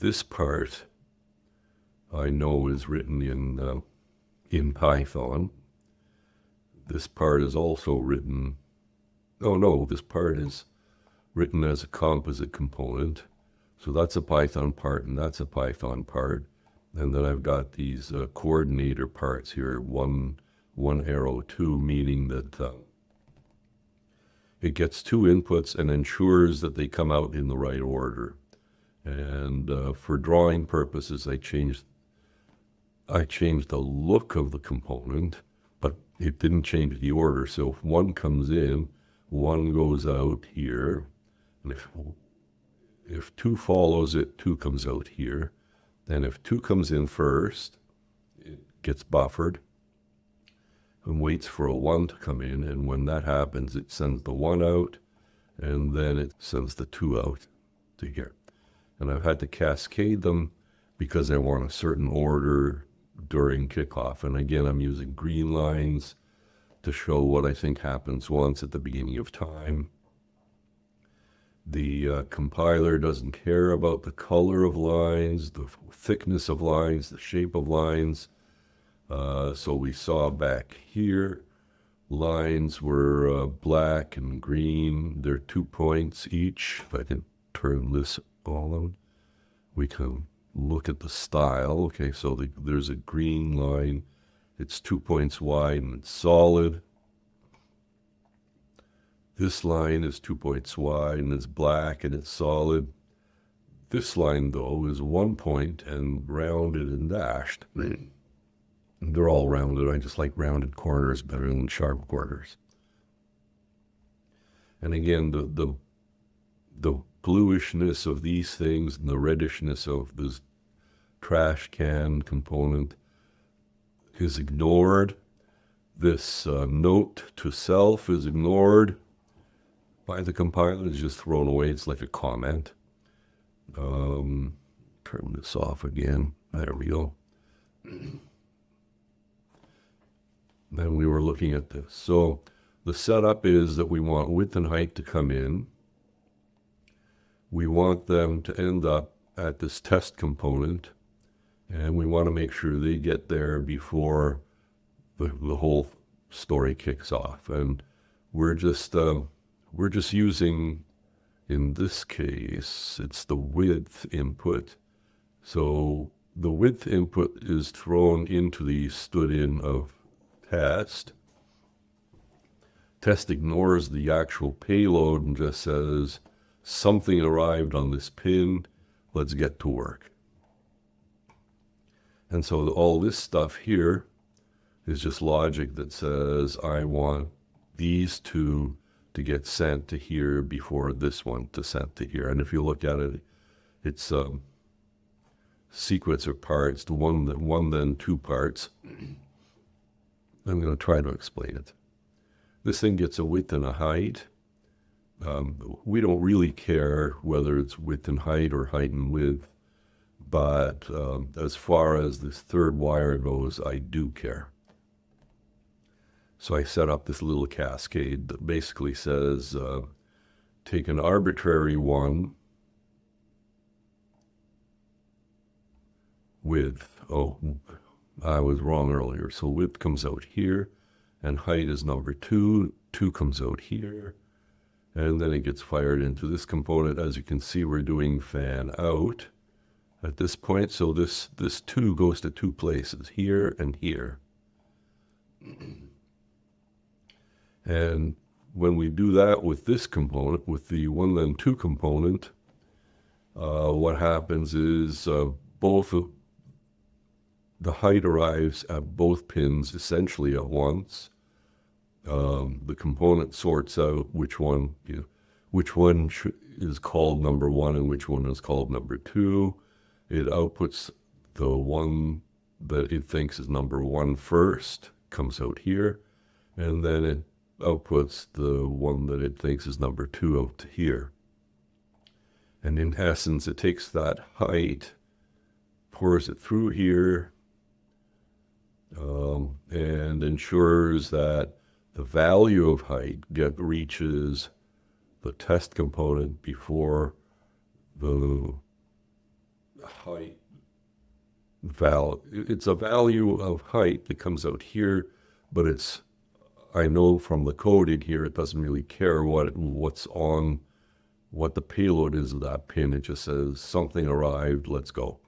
this part I know is written in Python. This part is also written, oh no, this part is written as a composite component. So that's a Python part and that's a Python part. And then I've got these coordinator parts here, one arrow, two, meaning that it gets two inputs and ensures that they come out in the right order. And for drawing purposes, I changed the look of the component, but it didn't change the order. So if one comes in, one goes out here. And if two follows it, two comes out here. Then if two comes in first, it gets buffered and waits for a one to come in. And when that happens, it sends the one out, and then it sends the two out to here. And I've had to cascade them because I want a certain order during kickoff. And again, I'm using green lines to show what I think happens once at the beginning of time. The compiler doesn't care about the color of lines, the thickness of lines, the shape of lines. So we saw back here, lines were black and green. They're 2 points each. If I can turn this all on, we can look at the style. Okay, so there's a green line. It's 2 points wide and it's solid. This line is 2 points wide and it's black and it's solid. This line, though, is 1 point and rounded and dashed. They're all rounded. I just like rounded corners better than sharp corners. And again, the bluishness of these things and the reddishness of this trash can component is ignored. This note to self is ignored by the compiler. It's just thrown away. It's like a comment. Turn this off again. There we go. Then we were looking at this. So the setup is that we want width and height to come in. We want them to end up at this test component, and we want to make sure they get there before the whole story kicks off. And we're just using, in this case, it's the width input. So the width input is thrown into the stood-in of test. Test ignores the actual payload and just says, something arrived on this pin, let's get to work. And so all this stuff here is just logic that says, I want these two to get sent to here before this one to sent to here. And if you look at it, it's sequence of parts, the one then two parts. I'm going to try to explain it. This thing gets a width and a height. We don't really care whether it's width and height or height and width, but as far as this third wire goes, I do care. So I set up this little cascade that basically says, take an arbitrary one with, oh, I was wrong earlier. So width comes out here, and height is number 2. 2 comes out here, and then it gets fired into this component. As you can see, we're doing fan out at this point. So this 2 goes to 2 places, here and here. And when we do that with this component, with the 1 then 2 component, what happens is both the height arrives at both pins essentially at once. The component sorts out which one is called number 1 and which one is called number 2. It outputs the one that it thinks is number 1 first, comes out here, and then it outputs the one that it thinks is number 2 out to here. And in essence, it takes that height, pours it through here, and ensures that the value of height reaches the test component before the height it's a value of height that comes out here, but I know from the code in here, it doesn't really care what's on, what the payload is of that pin. It just says something arrived, let's go.